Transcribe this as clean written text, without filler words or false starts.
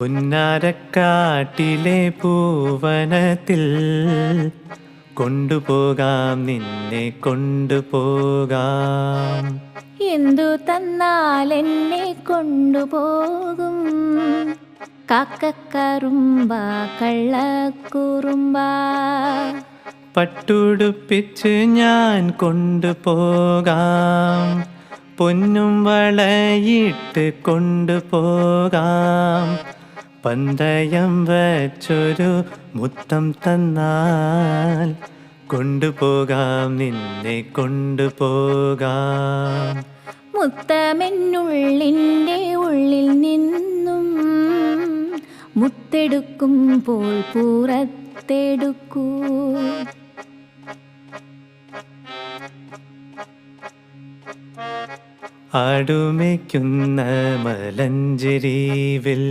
പുന്നാരക്കാട്ടിലെ പൂവനത്തിൽ കൊണ്ടുപോകാം, നിന്നെ കൊണ്ടുപോകാം. എന്തു തന്നാൽ എന്നെ കൊണ്ടുപോകും? കാക്കക്കറുമ്പ കള്ളക്കുറുമ്പ. പട്ടുടുപ്പിച്ച് ഞാൻ കൊണ്ടുപോകാം, പൊന്നും വളയിട്ട് കൊണ്ടുപോകാം. പന്തയം വച്ചൊരു മുത്തം തന്നാൽ കൊണ്ടുപോകാം, നിന്നെ കൊണ്ടുപോകാം. മുത്തമെന്നുള്ളിൻ്റെ ഉള്ളിൽ നിന്നും മുത്തെടുക്കുമ്പോൾ പുറത്തെടുക്കൂ. ആടുമേക്കുന്ന മലഞ്ചെരിവിൽ